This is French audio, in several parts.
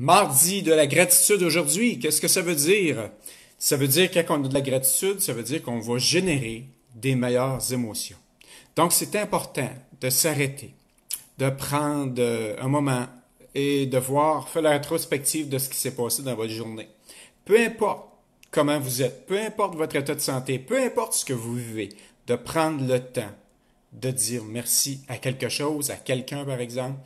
Mardi de la gratitude aujourd'hui, qu'est-ce que ça veut dire? Ça veut dire que quand on a de la gratitude, ça veut dire qu'on va générer des meilleures émotions. Donc, c'est important de s'arrêter, de prendre un moment et de faire la rétrospective de ce qui s'est passé dans votre journée. Peu importe comment vous êtes, peu importe votre état de santé, peu importe ce que vous vivez, de prendre le temps de dire merci à quelque chose, à quelqu'un par exemple,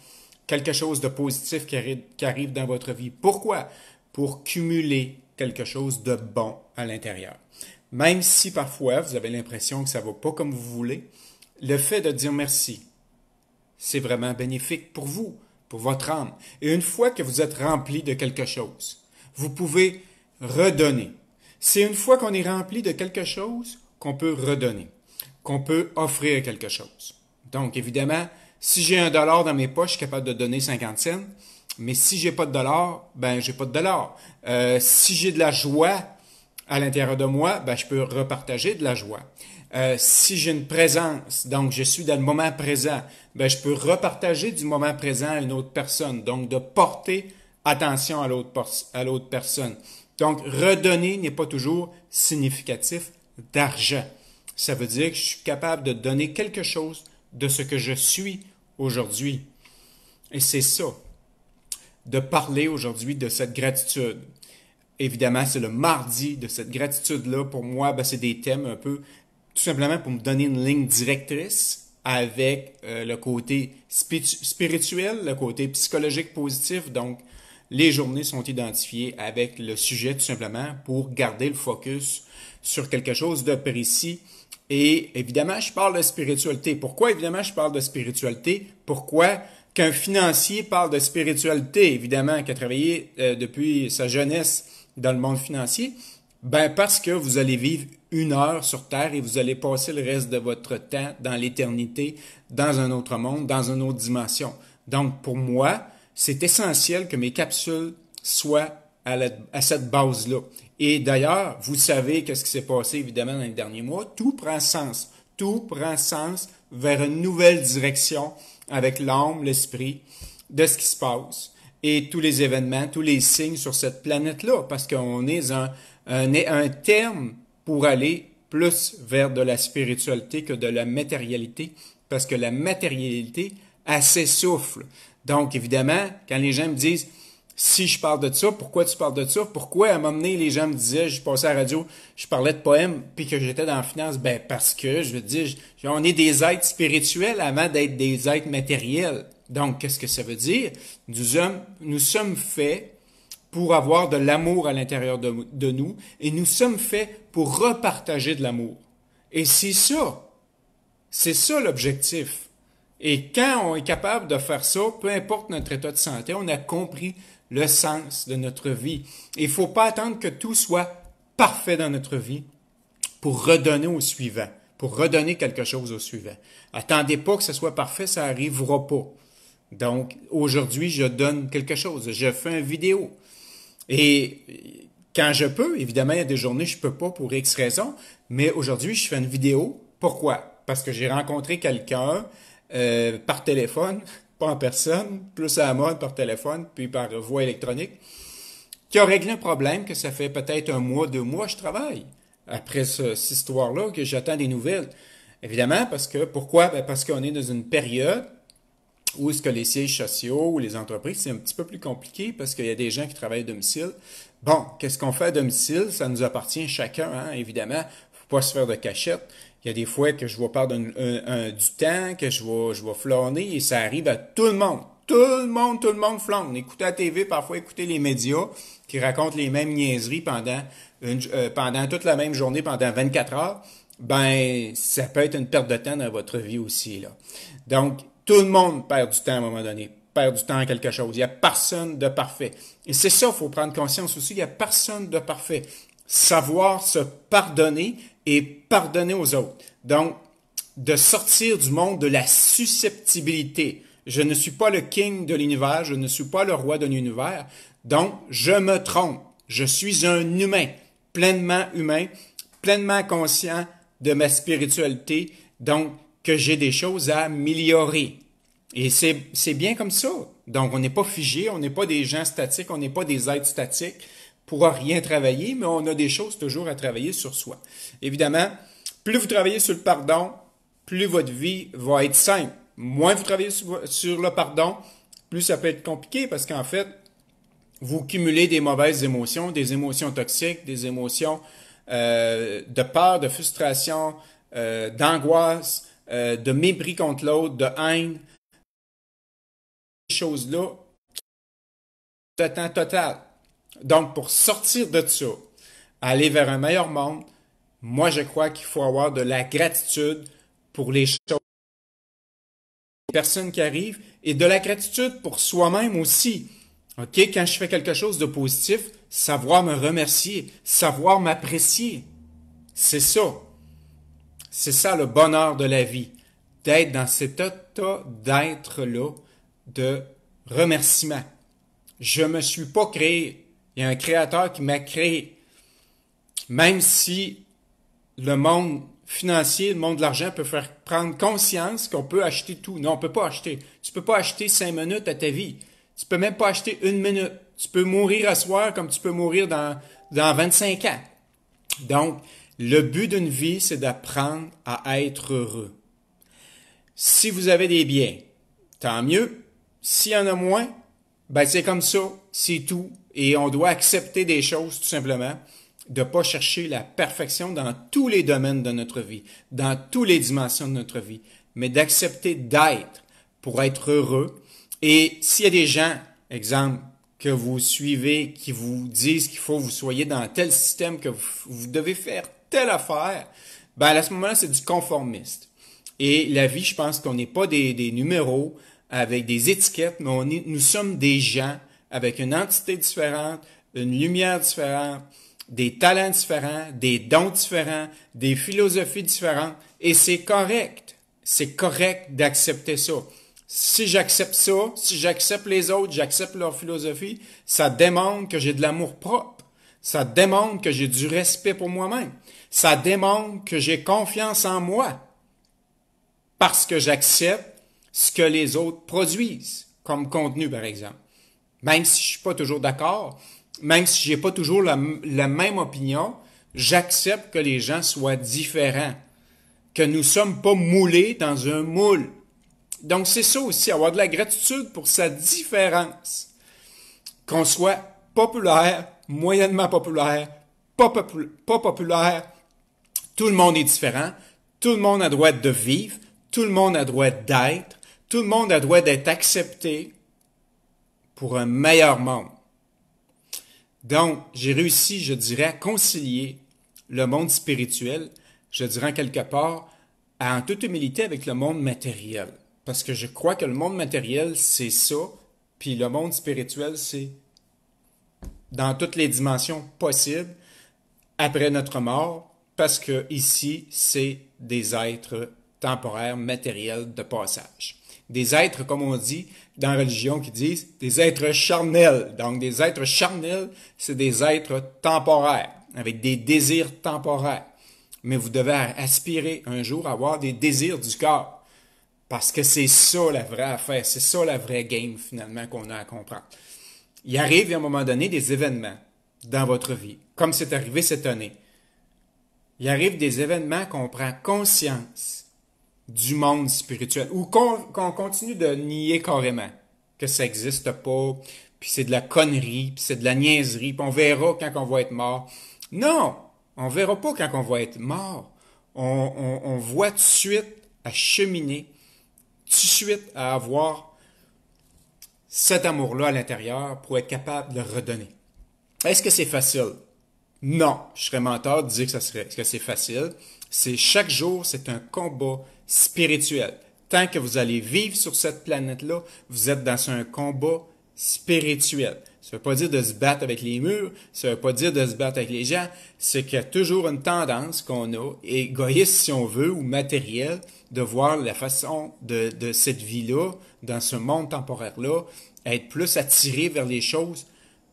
quelque chose de positif qui arrive dans votre vie. Pourquoi? Pour cumuler quelque chose de bon à l'intérieur. Même si parfois vous avez l'impression que ça ne va pas comme vous voulez, le fait de dire merci, c'est vraiment bénéfique pour vous, pour votre âme. Et une fois que vous êtes rempli de quelque chose, vous pouvez redonner. C'est une fois qu'on est rempli de quelque chose qu'on peut redonner, qu'on peut offrir quelque chose. Donc, évidemment, si j'ai $1 dans mes poches, je suis capable de donner 50 cents. Mais si j'ai pas de dollar, ben j'ai pas de dollar. Si j'ai de la joie à l'intérieur de moi, ben je peux repartager de la joie. Si j'ai une présence, donc je suis dans le moment présent, ben je peux repartager du moment présent à une autre personne. Donc de porter attention à l'autre personne. Donc redonner n'est pas toujours significatif d'argent. Ça veut dire que je suis capable de donner quelque chose de ce que je suis aujourd'hui. Et c'est ça, de parler aujourd'hui de cette gratitude. Évidemment, c'est le mardi de cette gratitude-là. Pour moi, ben, c'est des thèmes un peu, tout simplement pour me donner une ligne directrice avec le côté spirituel, le côté psychologique positif. Donc, les journées sont identifiées avec le sujet tout simplement pour garder le focus sur quelque chose de précis. Et évidemment, je parle de spiritualité. Pourquoi évidemment je parle de spiritualité? Pourquoi qu'un financier parle de spiritualité, évidemment, qui a travaillé depuis sa jeunesse dans le monde financier? Ben parce que vous allez vivre 1 heure sur Terre et vous allez passer le reste de votre temps dans l'éternité, dans un autre monde, dans une autre dimension. Donc pour moi, c'est essentiel que mes capsules soient à cette base-là. Et d'ailleurs, vous savez qu'est-ce qui s'est passé évidemment dans les derniers mois. Tout prend sens. Tout prend sens vers une nouvelle direction avec l'âme, l'esprit de ce qui se passe et tous les événements, tous les signes sur cette planète-là, parce qu'on est un terme pour aller plus vers de la spiritualité que de la matérialité, parce que la matérialité, elle s'essouffle. Donc, évidemment, quand les gens me disent si je parle de ça, pourquoi tu parles de ça? Pourquoi à un moment donné, les gens me disaient, je passais à la radio, je parlais de poèmes, puis que j'étais dans la finance? Ben, parce que, je veux dire, on est des êtres spirituels avant d'être des êtres matériels. Donc, qu'est-ce que ça veut dire? Nous sommes faits pour avoir de l'amour à l'intérieur de nous, et nous sommes faits pour repartager de l'amour. Et c'est ça l'objectif. Et quand on est capable de faire ça, peu importe notre état de santé, on a compris le sens de notre vie. Il ne faut pas attendre que tout soit parfait dans notre vie pour redonner au suivant, pour redonner quelque chose au suivant. Attendez pas que ce soit parfait, ça n'arrivera pas. Donc, aujourd'hui, je donne quelque chose. Je fais une vidéo. Et quand je peux, évidemment, il y a des journées, je ne peux pas pour X raisons, mais aujourd'hui, je fais une vidéo. Pourquoi? Parce que j'ai rencontré quelqu'un par téléphone, pas en personne, plus à la mode par téléphone, puis par voie électronique, qui a réglé un problème que ça fait peut-être 1 mois, 2 mois, je travaille. Après cette histoire-là, que j'attends des nouvelles. Évidemment, pourquoi? Ben parce qu'on est dans une période où est-ce que les sièges sociaux ou les entreprises, c'est un petit peu plus compliqué parce qu'il y a des gens qui travaillent à domicile. Bon, qu'est-ce qu'on fait à domicile? Ça nous appartient chacun, hein, évidemment. Faut pas se faire de cachette. Il y a des fois que je vais perdre du temps, que je vais flâner et ça arrive à tout le monde. Tout le monde flâne. Écoutez la TV, parfois écoutez les médias qui racontent les mêmes niaiseries pendant toute la même journée, pendant 24 heures. Ben, ça peut être une perte de temps dans votre vie aussi, là. Donc, tout le monde perd du temps à un moment donné, perd du temps à quelque chose. Il n'y a personne de parfait. Et c'est ça, il faut prendre conscience aussi, il n'y a personne de parfait. Savoir se pardonner et pardonner aux autres. Donc, de sortir du monde de la susceptibilité. Je ne suis pas le king de l'univers, je ne suis pas le roi de l'univers. Donc, je me trompe. Je suis un humain, pleinement conscient de ma spiritualité. Donc, que j'ai des choses à améliorer. Et c'est bien comme ça. Donc, on n'est pas figé, on n'est pas des gens statiques, on n'est pas des êtres statiques pour rien travailler, mais on a des choses toujours à travailler sur soi. Évidemment, plus vous travaillez sur le pardon, plus votre vie va être simple. Moins vous travaillez sur le pardon, plus ça peut être compliqué parce qu'en fait, vous cumulez des mauvaises émotions, des émotions toxiques, des émotions de peur, de frustration, d'angoisse, de mépris contre l'autre, de haine. Ces choses-là, de temps total. Donc, pour sortir de ça, aller vers un meilleur monde, moi, je crois qu'il faut avoir de la gratitude pour les choses, les personnes qui arrivent, et de la gratitude pour soi-même aussi. OK? Quand je fais quelque chose de positif, savoir me remercier, savoir m'apprécier. C'est ça. C'est ça le bonheur de la vie. D'être dans cet état d'être-là de remerciement. Je me suis pas créé. Il y a un créateur qui m'a créé. Même si le monde financier, le monde de l'argent peut faire prendre conscience qu'on peut acheter tout. Non, on peut pas acheter. Tu peux pas acheter 5 minutes à ta vie. Tu peux même pas acheter 1 minute. Tu peux mourir à soir comme tu peux mourir dans 25 ans. Donc, le but d'une vie, c'est d'apprendre à être heureux. Si vous avez des biens, tant mieux. S'il y en a moins, ben c'est comme ça, c'est tout. Et on doit accepter des choses, tout simplement, de ne pas chercher la perfection dans tous les domaines de notre vie, dans toutes les dimensions de notre vie, mais d'accepter d'être pour être heureux. Et s'il y a des gens, exemple, que vous suivez, qui vous disent qu'il faut que vous soyez dans tel système, que vous devez faire telle affaire, ben à ce moment-là, c'est du conformiste. Et la vie, je pense qu'on n'est pas des numéros avec des étiquettes, mais nous sommes des gens avec une entité différente, une lumière différente, des talents différents, des dons différents, des philosophies différentes, et c'est correct. C'est correct d'accepter ça. Si j'accepte ça, si j'accepte les autres, j'accepte leur philosophie, ça démontre que j'ai de l'amour propre. Ça démontre que j'ai du respect pour moi-même. Ça démontre que j'ai confiance en moi. Parce que j'accepte ce que les autres produisent, comme contenu, par exemple. Même si je suis pas toujours d'accord, même si j'ai pas toujours la même opinion, j'accepte que les gens soient différents, que nous sommes pas moulés dans un moule. Donc, c'est ça aussi, avoir de la gratitude pour sa différence. Qu'on soit populaire, moyennement populaire, pas populaire, tout le monde est différent, tout le monde a droit de vivre, tout le monde a droit d'être, tout le monde a droit d'être accepté pour un meilleur monde. Donc, j'ai réussi, je dirais, à concilier le monde spirituel, je dirais en quelque part, en toute humilité avec le monde matériel. Parce que je crois que le monde matériel, c'est ça, puis le monde spirituel, c'est dans toutes les dimensions possibles, après notre mort, parce que ici, c'est des êtres temporaires, matériels, de passage. Des êtres, comme on dit dans la religion, qui disent des êtres charnels. Donc, des êtres charnels, c'est des êtres temporaires, avec des désirs temporaires. Mais vous devez aspirer un jour à avoir des désirs du cœur. Parce que c'est ça la vraie affaire, c'est ça la vraie game, finalement, qu'on a à comprendre. Il arrive, à un moment donné, des événements dans votre vie, comme c'est arrivé cette année. Il arrive des événements qu'on prend conscience du monde spirituel, ou qu'on continue de nier carrément, que ça n'existe pas, puis c'est de la connerie, puis c'est de la niaiserie, puis on verra quand on va être mort. Non, on verra pas quand on va être mort. On voit tout de suite à cheminer, tout de suite à avoir cet amour-là à l'intérieur pour être capable de le redonner. Est-ce que c'est facile? Non, je serais menteur de dire que c'est facile. C'est chaque jour, c'est un combat spirituel. Tant que vous allez vivre sur cette planète-là, vous êtes dans un combat spirituel. Ça ne veut pas dire de se battre avec les murs, ça ne veut pas dire de se battre avec les gens, c'est qu'il y a toujours une tendance qu'on a, égoïste si on veut, ou matérielle, de voir la façon de cette vie-là, dans ce monde temporaire-là, être plus attiré vers les choses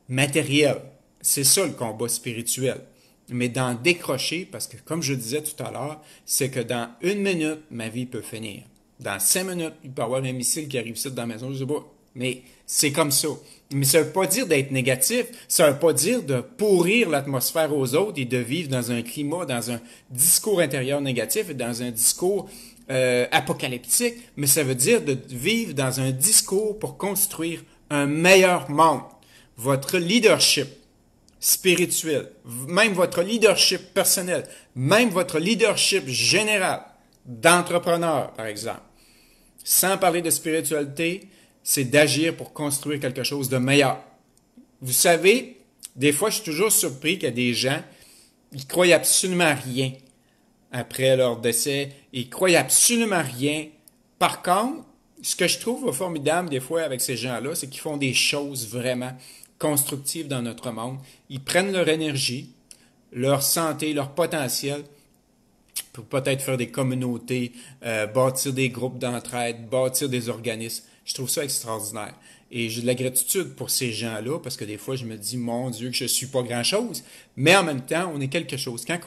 matérielles. C'est ça le combat spirituel. Mais d'en décrocher, parce que comme je disais tout à l'heure, c'est que dans 1 minute, ma vie peut finir. Dans 5 minutes, il peut y avoir un missile qui arrive ici dans la maison, je sais pas. Mais c'est comme ça. Mais ça veut pas dire d'être négatif, ça veut pas dire de pourrir l'atmosphère aux autres et de vivre dans un climat, dans un discours intérieur négatif et dans un discours apocalyptique, mais ça veut dire de vivre dans un discours pour construire un meilleur monde. Votre leadership spirituel, même votre leadership personnel, même votre leadership général d'entrepreneur, par exemple, sans parler de spiritualité, c'est d'agir pour construire quelque chose de meilleur. Vous savez, des fois, je suis toujours surpris qu'il y a des gens, ils croient absolument rien après leur décès. Ils croient absolument rien. Par contre, ce que je trouve formidable des fois avec ces gens-là, c'est qu'ils font des choses vraiment constructives dans notre monde. Ils prennent leur énergie, leur santé, leur potentiel pour peut-être faire des communautés, bâtir des groupes d'entraide, bâtir des organismes. Je trouve ça extraordinaire. Et j'ai de la gratitude pour ces gens-là, parce que des fois, je me dis, mon Dieu, que je suis pas grand-chose. Mais en même temps, on est quelque chose. Quand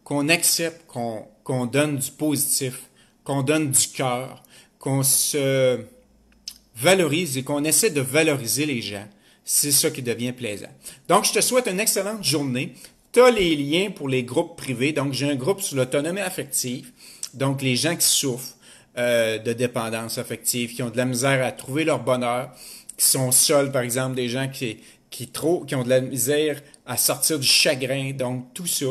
qu'on accepte, qu'on donne du positif, qu'on donne du cœur, qu'on se valorise et qu'on essaie de valoriser les gens, c'est ça qui devient plaisant. Donc, je te souhaite une excellente journée. Tu as les liens pour les groupes privés. Donc, j'ai un groupe sur l'autonomie affective. Donc, les gens qui souffrent de dépendance affective, qui ont de la misère à trouver leur bonheur, qui sont seuls, par exemple, des gens qui ont de la misère à sortir du chagrin. Donc, tout ça,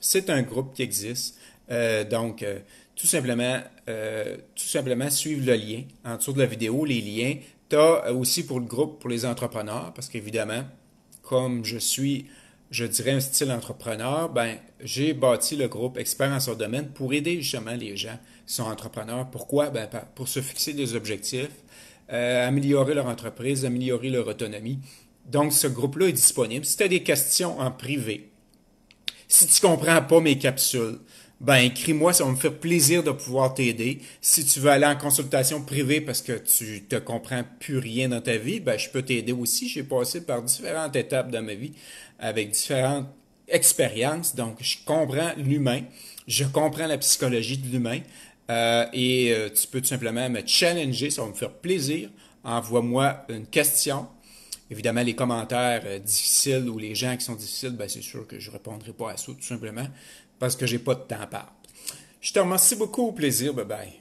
c'est un groupe qui existe. Tout simplement, suivre le lien en dessous de la vidéo, les liens. Tu as aussi pour le groupe pour les entrepreneurs, parce qu'évidemment, comme je dirais, un style entrepreneur, ben, j'ai bâti le groupe Experts en son domaine pour aider justement les gens qui sont entrepreneurs. Pourquoi? Ben, pour se fixer des objectifs, améliorer leur entreprise, améliorer leur autonomie. Donc, ce groupe-là est disponible. Si tu as des questions en privé, si tu comprends pas mes capsules, ben écris-moi, ça va me faire plaisir de pouvoir t'aider. Si tu veux aller en consultation privée parce que tu te comprends plus rien dans ta vie, ben je peux t'aider aussi. J'ai passé par différentes étapes dans ma vie avec différentes expériences. Donc, je comprends l'humain, je comprends la psychologie de l'humain tu peux tout simplement me challenger, ça va me faire plaisir. Envoie-moi une question. Évidemment, les commentaires difficiles ou les gens qui sont difficiles, ben c'est sûr que je ne répondrai pas à ça, tout simplement, parce que j'ai pas de temps à perdre. Je te remercie beaucoup, au plaisir, bye bye.